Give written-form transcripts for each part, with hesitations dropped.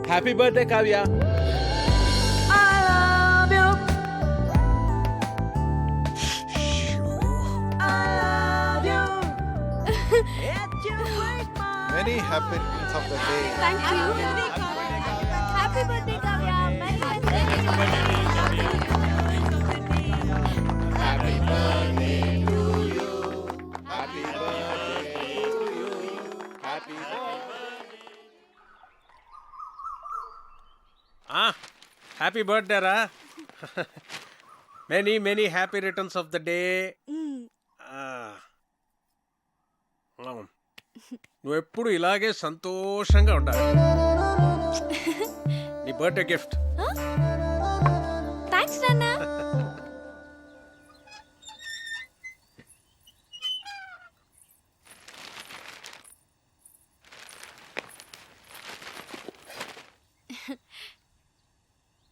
Happy birthday Kavya. Many happy returns of the day. Thank you. Happy birthday, Kavya. Many happy birthday రా. Many many happy returns of the day. నువ్వు ఎప్పుడు ఇలాగే సంతోషంగా ఉండాలి. నీ birthday gift. Thanks నాన్న.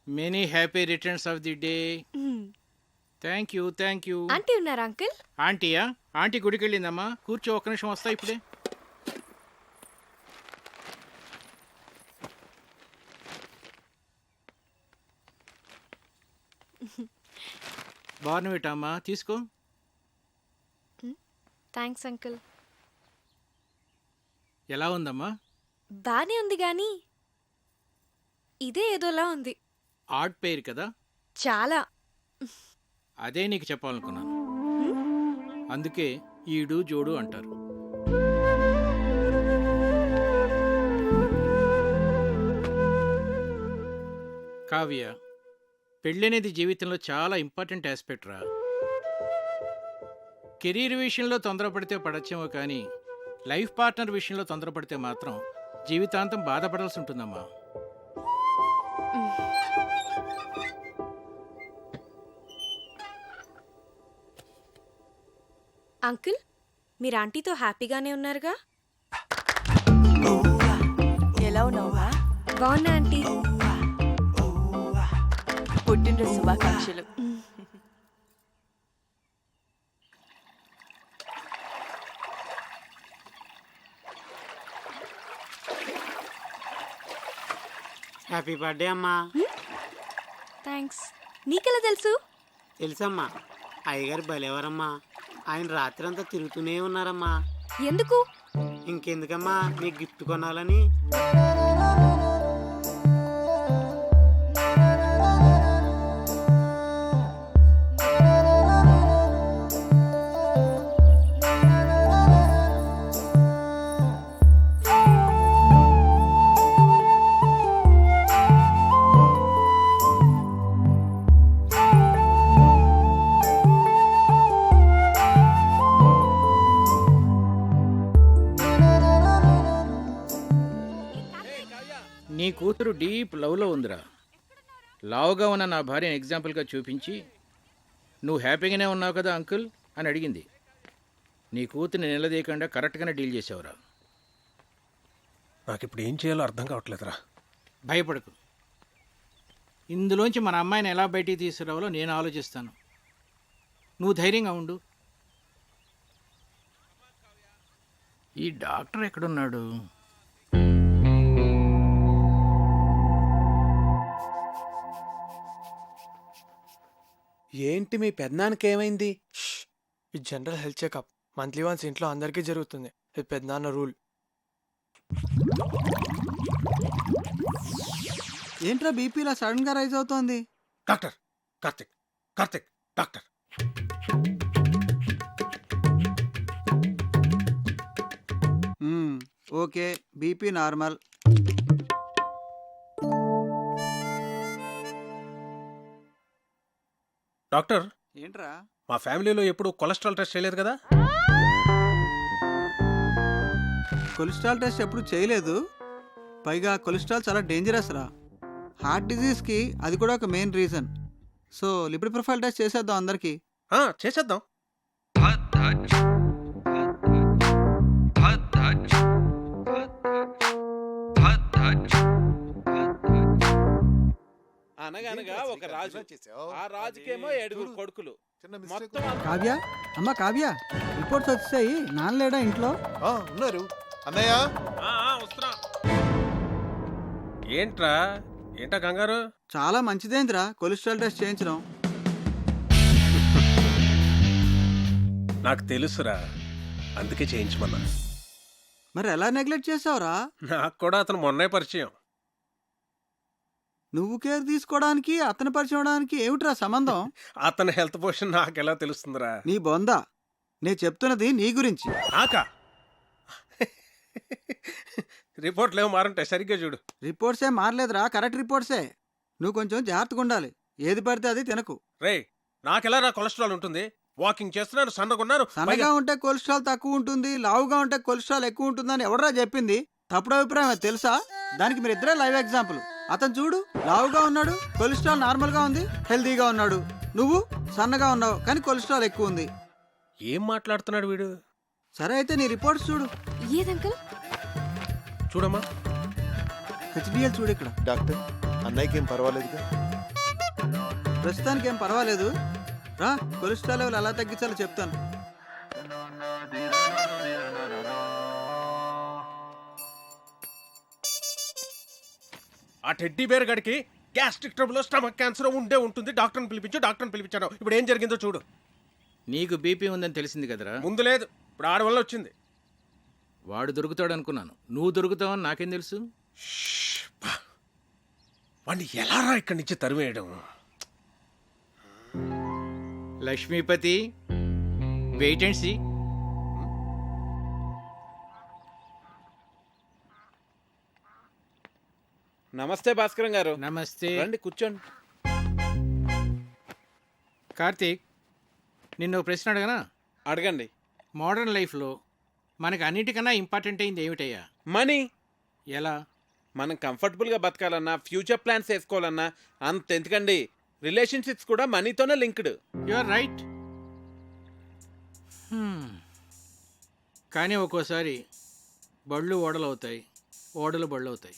Many happy returns of the day. Thank you thank you. Aunty ఉన్నారా uncle? ఆంటీయా? ఆంటీ గుడికి వెళ్ళిందమ్మా. కూర్చో, ఒక్క నిమిషం వస్తా ఇప్పుడే. బార్నవిటా అమ్మా, తీసుకో. Thanks uncle. ఎలా ఉందమ్మా? బానే ఉంది గాని ఇదే ఏదోలా ఉంది. ఆడ్ పేరు కదా. చాలా. అదే నీకు చెప్పాలనుకున్నాను. అందుకే ఈడు జోడు అంటారు. కావ్య, పెళ్ళనేది జీవితంలో చాలా ఇంపార్టెంట్ ఆస్పెక్ట్ రా. కెరీర్ విషయంలో తొందరపడితే పడచ్చేమో కానీ లైఫ్ పార్ట్నర్ విషయంలో తొందరపడితే మాత్రం జీవితాంతం బాధపడాల్సి ఉంటుందమ్మా. అంకుల్, మీరు ఆంటీతో హ్యాపీగానే ఉన్నారుగా? ఎలా ఉన్నావా? బాగున్నా ఆంటీ. పుట్టినరోజు శుభాకాంక్షలు. హ్యాపీ బర్త్డే అమ్మా. థ్యాంక్స్. నీకెలా తెలుసు? తెలుసమ్మా, అయ్యగారు భలేవారమ్మా. ఆయన రాత్రి అంతా తిరుగుతూనే ఉన్నారమ్మా. ఎందుకు? ఇంకెందుకమ్మా, నీకు గిఫ్ట్ కొనాలని. నీ కూతురు డీప్ లవ్లో ఉందిరా. లావుగా ఉన్న నా భార్యను ఎగ్జాంపుల్గా చూపించి నువ్వు హ్యాపీగానే ఉన్నావు కదా అంకుల్ అని అడిగింది. నీ కూతుర్ని నిలదీయకుండా కరెక్ట్గానే డీల్ చేసావురా. నాకు ఇప్పుడు ఏం చేయాలో అర్థం కావట్లేదురా. భయపడకు. ఇందులోంచి మన అమ్మాయిని ఎలా బయటికి తీసుకురావాలో నేను ఆలోచిస్తాను. నువ్వు ధైర్యంగా ఉండు. ఈ డాక్టర్ ఎక్కడున్నాడు? ఏంటి మీ పెద్దనాన్నకి ఏమైంది? ఇది general health checkup. Monthly once ఇంట్లో అందరికీ జరుగుతుంది. ఇది పెద్దనాన్న రూల్. ఏంట్రా బీపీ ఇలా సడన్ గా రైజ్ అవుతోంది? Doctor Karthik, Karthik doctor. Okay, BP normal. Doctor, ఏంట్రా? మా ఫ్యామిలీలో ఎప్పుడు కొలెస్ట్రాల్ టెస్ట్ చేయలేదు కదా? కొలెస్ట్రాల్ టెస్ట్ ఎప్పుడు చేయలేదు. పైగా కొలెస్ట్రాల్ చాలా డేంజరస్ రా. హార్ట్ డిజీజ్కి అది కూడా ఒక main reason. So lipid profile test చేసేద్దాం అందరికి. చేసేద్దాం. అనగనగా ఒక రాజు, ఆ రాజుకేమో 7 కొడుకులు. మొత్తం కావ్య, అమ్మ కావ్య, రిపోర్ట్స్ వచ్చాయి. నాన్నలేడా ఇంట్లో? ఉన్నారు అన్నయ్య. వస్తున్నా. ఏంటా కంగారు? చాలా మంచిదేంద్రా కొలెస్ట్రాల్ టెస్ట్ చేయించడం. నాకు తెలుసురా, అందుకే చేయించమన్నా. మరి ఎలా నెగ్లెక్ట్ చేసావురా? నాకు కూడా అతను మొన్నే పరిచయం. నువ్వు కేర్ తీసుకోవడానికి అతను పరిచయం అవడానికి ఏమిట్రా సంబంధం? అతని హెల్త్ పొజిషన్ నాకెలా తెలుస్తుందిరా? నీ బొందా, నేను చెప్తున్నది నీ గురించి. నాకా? రిపోర్ట్లు ఏమో మారంటే సరిగ్గా చూడు. రిపోర్ట్సే మారలేదురా, కరెక్ట్ రిపోర్ట్సే. నువ్వు కొంచెం జాగ్రత్తగా ఉండాలి, ఏది పడితే అది తినకు. రే, నాకెలా రా కొలెస్ట్రాల్ ఉంటుంది? వాకింగ్ చేస్తున్నాను, సన్నగున్నాను. సన్నగా ఉంటే కొలెస్ట్రాల్ తక్కువ ఉంటుంది, లావుగా ఉంటే కొలెస్ట్రాల్ ఎక్కువ ఉంటుందని ఎవడరా చెప్పింది? తప్పుడు అభిప్రాయం అది తెలుసా? దానికి మీరు ఇద్దరే లైవ్ ఎగ్జాంపుల్. అతను చూడు, లావుగా ఉన్నాడు, కొలెస్ట్రాల్ నార్మల్ గా ఉంది, హెల్దీగా ఉన్నాడు. నువ్వు సన్నగా ఉన్నావు కానీ కొలెస్ట్రాల్ ఎక్కువ ఉంది. ఏం మాట్లాడుతున్నాడు వీడు? సరే అయితే నీ రిపోర్ట్స్ చూడు. ఏదంకల్? చూడమ్మా. హెచ్డిఎల్ చూడు ఇక్కడ. డాక్టర్, అన్నయ్యకి ఏం పర్వాలేదుగా? ప్రస్తుతానికి ఏం పర్వాలేదు. రా, కొలెస్ట్రాల్ లెవెల్ ఎలా తగ్గించాలో చెప్తాను. ఆ టెడ్డీ బేర్ గడికి గ్యాస్ట్రిక్ ట్రబుల్, స్టమక్ క్యాన్సర్ ఉంటుంది. డాక్టర్ని పిలిపించాను. ఇప్పుడు ఏం జరిగిందో చూడు. నీకు బీపీ ఉందని తెలిసింది కదరా? ముందు లేదు, ఇప్పుడు ఆడి వల్ల వచ్చింది. వాడు దొరుకుతాడు అనుకున్నాను, నువ్వు దొరుకుతావని నాకేం తెలుసు? వాడిని ఎలారా ఇక్కడి నుంచి తరివేయడం? Lakshmipathi, wait and see. నమస్తే భాస్కరం గారు. నమస్తే. రండి కూర్చోండి. కార్తీక్, నిన్ను ప్రశ్న అడగనా? అడగండి. మోడర్న్ లైఫ్లో మనకు అన్నిటికన్నా ఇంపార్టెంట్ అయింది ఏమిటయ్యా? మనీ. ఎలా? మనం కంఫర్టబుల్గా బతకాలన్నా, ఫ్యూచర్ ప్లాన్స్ వేసుకోవాలన్నా అంత ఎందుకండి, రిలేషన్షిప్స్ కూడా మనీతోనే లింక్డ్. You are right. కానీ ఒక్కోసారి బళ్ళు ఓడలు అవుతాయి, ఓడలు బళ్ళు అవుతాయి.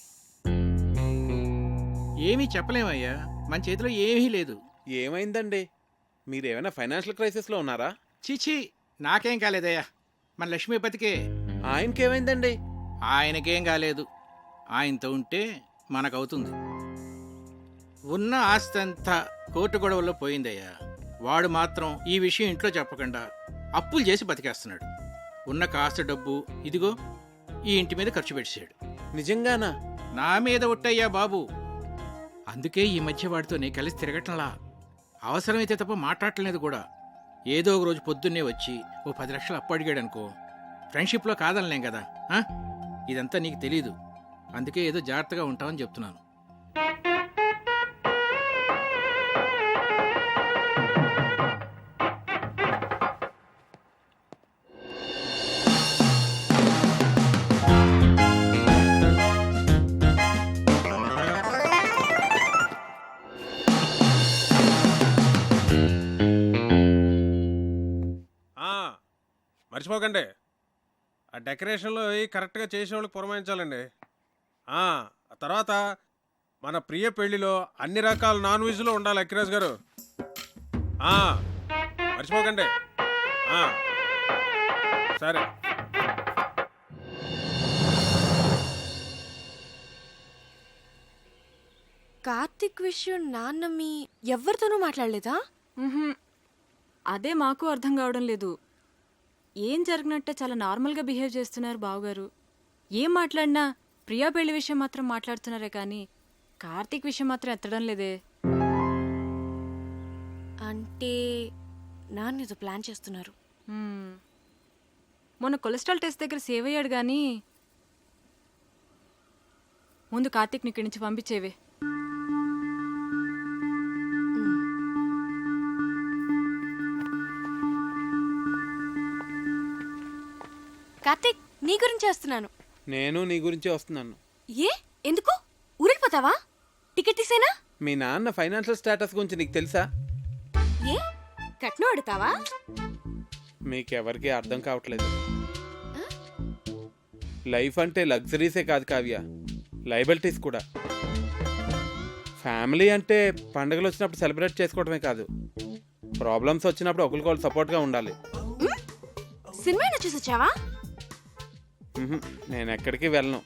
ఏమీ చెప్పలేమయ్యా, మన చేతిలో ఏమీ లేదు. ఏమైందండి? మీరేమైనా ఫైనాన్షియల్ క్రైసిస్లో ఉన్నారా? చీచీ, నాకేం కాలేదయ్యా, మన లక్ష్మీపతికే. ఆయనకేమైందండి? ఆయనకేం కాలేదు. ఆయనతో ఉంటే మనకవుతుంది. ఉన్న ఆస్తి అంతా కోర్టు గొడవల్లో పోయిందయ్యా. వాడు మాత్రం ఈ విషయం ఇంట్లో చెప్పకుండా అప్పులు చేసి బతికేస్తున్నాడు. ఉన్న కాస్త డబ్బు ఇదిగో ఈ ఇంటి మీద ఖర్చు పెట్టాడు. నిజంగానా? నా మీద ఒట్టయ్యా బాబు. అందుకే ఈ మధ్య వాడితో నీ కలిసి తిరగటంలా. అవసరమైతే తప్ప మాట్లాడలేదు కూడా. ఏదో ఒక రోజు పొద్దున్నే వచ్చి ఓ 10 లక్షలు అప్పు అడిగాడు అనుకో, ఫ్రెండ్షిప్లో కాదనలేం కదా. ఇదంతా నీకు తెలీదు, అందుకే ఏదో జాగ్రత్తగా ఉంటామని చెప్తున్నాను. మర్చిపోకండి, ఆ డెకరేషన్లో కరెక్ట్గా చేసే వాళ్ళకి పురమాయించాలండి. ఆ తర్వాత మన ప్రియ పెళ్లిలో అన్ని రకాల నాన్ వెజ్లో ఉండాలి అక్కిరాజ్ గారు. మర్చిపోకండి. సరే. కార్తిక్ విషయం నాన్న మీ ఎవరితోనూ మాట్లాడలేదా? అదే మాకు అర్థం కావడం లేదు. ఏం జరిగినట్టే చాలా నార్మల్గా బిహేవ్ చేస్తున్నారు బావగారు. ఏం మాట్లాడినా ప్రియా పెళ్లి విషయం మాత్రం మాట్లాడుతున్నారే కానీ కార్తీక్ విషయం మాత్రం ఎత్తడం లేదే. అంటే నాన్న ఏదో ప్లాన్ చేస్తున్నారు. మొన్న కొలెస్ట్రాల్ టెస్ట్ దగ్గర సేవ్ అయ్యాడు కానీ ముందు కార్తీక్ని ఇక్కడి నుంచి పంపించేవే. కార్తిక్, నీ గురించి వస్తున్నాను. నేను నీ గురించే వస్తున్నాను. ఏ ఎందుకు ఊరెళ్ళిపోతావా? టికెట్ తీసేనా? మీ నాన్న ఫైనాన్షియల్ స్టేటస్ గురించి నీకు తెలుసా? ఏ కట్నం అడుగుతావా? మీకెవరికి అర్థం కావట్లేదు. లైఫ్ అంటే లగ్జరీసే కాదు కావ్య, లయబిలిటీస్ కూడా. ఫ్యామిలీ అంటే పండుగలు వచ్చినప్పుడు సెలబ్రేట్ చేసుకోవడమే కాదు, ప్రాబ్లమ్స్ వచ్చినప్పుడు ఒకరికొకరు సపోర్ట్గా ఉండాలి. సినిమా చూసి వచ్చావా? నేను ఎక్కడికి వెళ్ళను.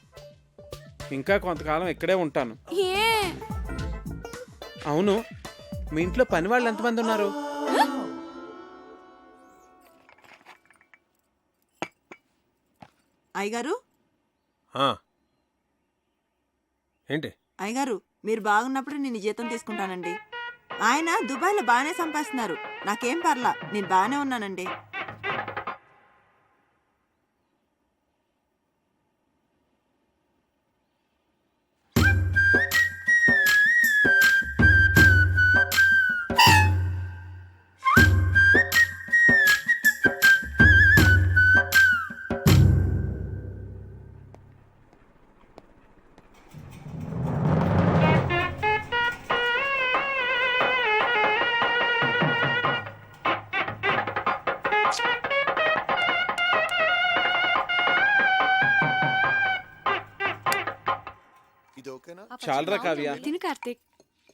ఇంకా కొంతకాలం ఇక్కడే ఉంటాను. ఏ అవును, మీ ఇంట్లో పని వాళ్ళు ఎంతమంది ఉన్నారు? అయ్యగారు ఆ. ఏంటి? అయ్యగారు మీరు బాగున్నప్పుడు నేను జీతం తీసుకుంటానండి. ఆయన దుబాయ్లో బాగానే సంపాదిస్తున్నారు, నాకేం పర్లా, నేను బాగానే ఉన్నానండి. ఇది ఓకేనా? చాలరా కావ్య, తిను కార్తీక్,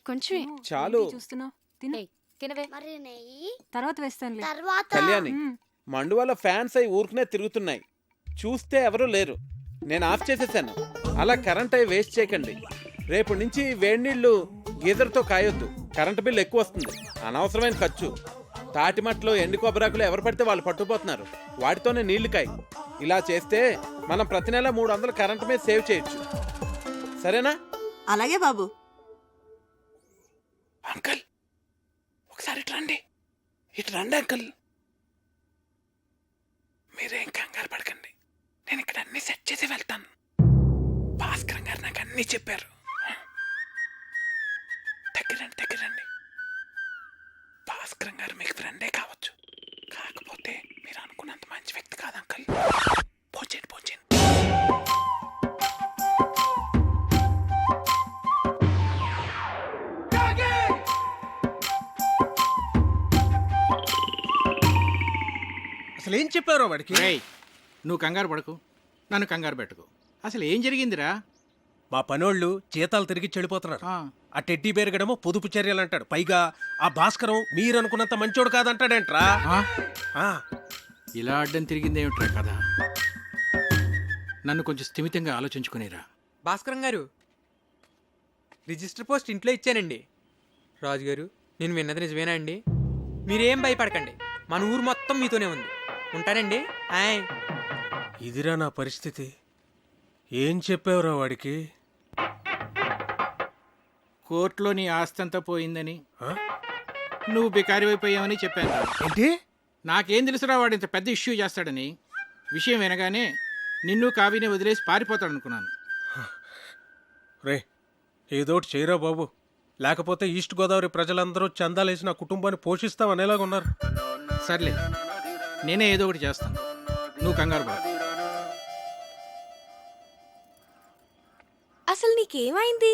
కొంచెం చాలు. చూస్తున్నావు, తిను. తినవే మరి నెయ్యి తర్వాత వేస్తానులే. తర్వాత కళ్యాణి, మండువాల ఫ్యాన్స్ అయి ఊరుకునే తిరుగుతున్నాయి. చూస్తే ఎవరూ లేరు. నేను ఆఫ్ చేసేసాను. అలా కరెంట్ అయి వేస్ట్ చేయకండి. రేపు నుంచి వేడి నీళ్లు గీజర్తో కాయొద్దు. కరెంటు బిల్లు ఎక్కువ వస్తుంది, అనవసరమైన ఖర్చు. తాటిమట్లో ఎండు కొబ్బరాకులు ఎవరు పడితే వాళ్ళు పట్టుకుపోతున్నారు, వాటితోనే నీళ్లు కాయి. ఇలా చేస్తే మనం ప్రతి నెల 300 కరెంటు మీద సేవ్ చేయొచ్చు. సరేనా? అలాగే బాబు. అంకల్, ఒకసారి ఇటు రండి. ఇటు రండి అంకల్. మీరేం కంగారు పడకండి, నేను ఇక్కడ అన్ని సెట్ చేసి వెళ్తాను. భాస్కర్ గారు నాకు అన్ని చెప్పారు. దగ్గరండి. భాస్కర్ గారు మీకు ఫ్రెండే కావచ్చు, కాకపోతే మీరు అనుకున్నంత మంచి వ్యక్తి కాదు అంకల్. పోంచండి. అసలు ఏం చెప్పారో వాడికి? రేయ్, నువ్వు కంగారు పడకు, నన్ను కంగారు పెట్టుకో. అసలు ఏం జరిగిందిరా? మా పనోళ్ళు జీతాలు తిరిగి చెడిపోతున్నారు. ఆ టెడ్డీ బేర్ గడమో పొదుపు చర్యలు అంటాడు. పైగా ఆ భాస్కరం మీరు అనుకున్నంత మంచోడు కాదంటాడేంట్రా? ఇలా అడ్డం తిరిగిందేమిట్రా కదా? నన్ను కొంచెం స్థిమితంగా ఆలోచించుకునేరా. భాస్కరం గారు, రిజిస్టర్ పోస్ట్ ఇంట్లో ఇచ్చానండి. రాజుగారు, నేను విన్నది నిజమేనా అండి? మీరేం భయపడకండి, మన ఊరు మొత్తం మీతోనే ఉంది. ఉంటానండి. ఆయ్. ఇదిరా నా పరిస్థితి. ఏం చెప్పావురా వాడికి? కోర్టులో నీ ఆస్తంతా పోయిందని, నువ్వు బికారి అయిపోయావని చెప్పాను. ఏంటి? నాకేం తెలుసురా వాడు ఇంత పెద్ద ఇష్యూ చేస్తాడని. విషయం వినగానే నిన్ను కావిని వదిలేసి పారిపోతాడు అనుకున్నాను. రే, ఏదోటి చేయరా బాబు, లేకపోతే ఈస్ట్ గోదావరి ప్రజలందరూ చందాలేసి నా కుటుంబాన్ని పోషిస్తామనేలాగా ఉన్నారు. సర్లే, నేనే ఏదో ఒకటి చేస్తాను, నువ్వు కంగారు పడ. అసలు నీకేమైంది?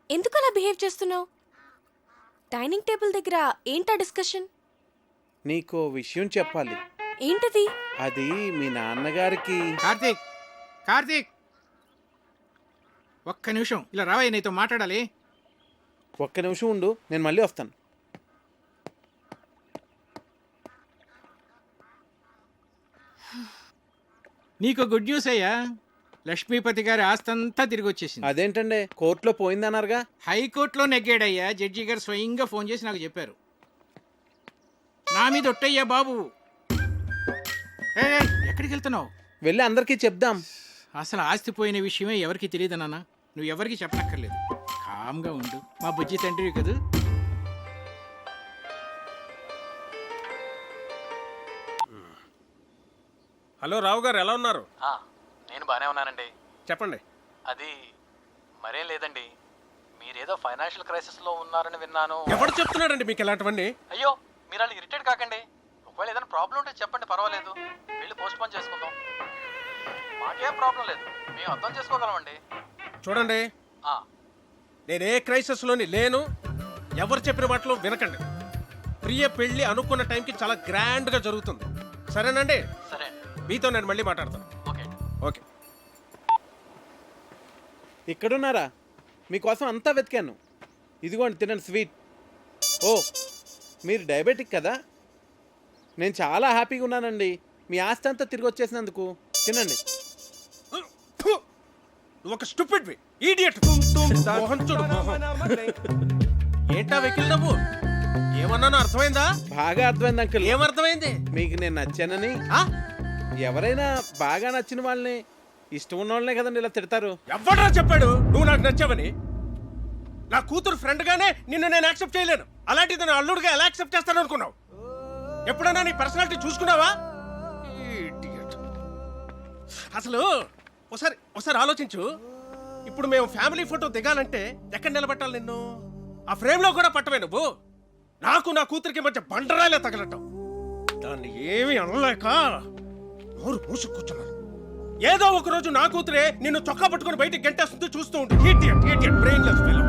ఎందుకు అలా బిహేవ్ చేస్తున్నావు? డైనింగ్ టేబుల్ దగ్గర ఏంటా డిస్కషన్? నీకో విషయం చెప్పాలి. ఏంటది? అది మీ నాన్నగారికి. కార్తీక్, ఒక్క నిమిషం ఇలా రావయ్య, నీతో మాట్లాడాలి. ఒక్క నిమిషం ఉండు, నేను మళ్ళీ వస్తాను. నీకు గుడ్ న్యూస్ అయ్యా, లక్ష్మీపతి గారి ఆస్తంతా తిరిగి వచ్చేసింది. అదేంటండి, కోర్టులో పోయిందన్నారుగా? హైకోర్టులో నెగ్గాడయ్యా. జడ్జి గారు స్వయంగా ఫోన్ చేసి నాకు చెప్పారు. నా మీద ఒట్టయ్యా బాబు. ఎక్కడికి వెళ్తున్నావు? వెళ్ళి అందరికీ చెప్దాం. అసలు ఆస్తి పోయిన విషయమే ఎవరికి తెలియదు నాన్న, నువ్వు ఎవరికి చెప్పనక్కర్లేదు. కామ్గా ఉండు, మా బుజ్జి తండ్రి కదూ. హలో రావు గారు, ఎలా ఉన్నారు? నేను బాగానే ఉన్నానండి. చెప్పండి. అది మరేం లేదండి, మీరేదో ఫైనాన్షియల్ క్రైసిస్లో ఉన్నారని విన్నాను. ఎవరు చెప్తున్నాడండి మీకు ఇలాంటివన్నీ? అయ్యో, మీరు అలా ఇరిటేట్ కాకండి. ఒకవేళ ఏదైనా ప్రాబ్లం ఉంటే చెప్పండి, పర్వాలేదు. వెళ్ళి పోస్ట్ పోన్ చేసుకుందాం, మాకేం ప్రాబ్లం లేదు, మేము అర్థం చేసుకోగలమండి. చూడండి, నేనే క్రైసిస్లోని లేను. ఎవరు చెప్పిన మాటలు వినకండి. ప్రియ పెళ్లి అనుకున్న టైంకి చాలా గ్రాండ్గా జరుగుతుంది. సరేనండి? సరే, మీతో నేను మళ్ళీ మాట్లాడతాను. ఓకే. ఇక్కడున్నారా? మీకోసం అంతా వెతికాను. ఇదిగోండి, తినండి స్వీట్. ఓ, మీరు డయాబెటిక్ కదా? నేను చాలా హ్యాపీగా ఉన్నానండి మీ ఆస్తి అంతా తిరిగి వచ్చేసినందుకు. తినండి. నువ్వు ఒక స్టూపిడ్వి ఈడియట్ మోహన్ చూడు మోహన్. ఏంటా వెకిల్ నవ్వు? ఏమన్నానో అర్థమైందా? బాగా అర్థమైంది అంకుల్. ఏమర్థమైంది? మీకు నేను నచ్చానని. ఆ? ఎవరైనా బాగా నచ్చిన వాళ్ళని ఇష్టం ఉన్న వాళ్ళనే కదండి ఇలా తిడతారు. ఎవడ్రా చెప్పాడు నువ్వు నాకు నచ్చావని? నా కూతురు ఫ్రెండ్ గానే నిన్ను నేను యాక్సెప్ట్ చేయలేను. అలాంటిది నా అల్లుడుగా ఎలా యాక్సెప్ట్ చేస్తాను అనుకున్నావు? ఎప్పుడైనా నీ పర్సనాలిటీ చూసుకున్నావా? Idiot. అసలు ఒకసారి ఆలోచించు. ఇప్పుడు మేము ఫ్యామిలీ ఫోటో దిగాలంటే ఎక్కడ నిలబెట్టాలి నిన్ను? ఆ ఫ్రేమ్ లో కూడా పట్టవే నువ్వు. నాకు నా కూతురికి మధ్య బండరాలే తగలటం. దాన్ని ఏమీ అనలేక నోరు మూసు కూర్చున్నాను. ఏదో ఒక రోజు నా కూతురే నిన్ను చొక్కా పట్టుకుని బయటికి గంటేస్తుంటే చూస్తూ ఉండు. Idiot, brainless fellow.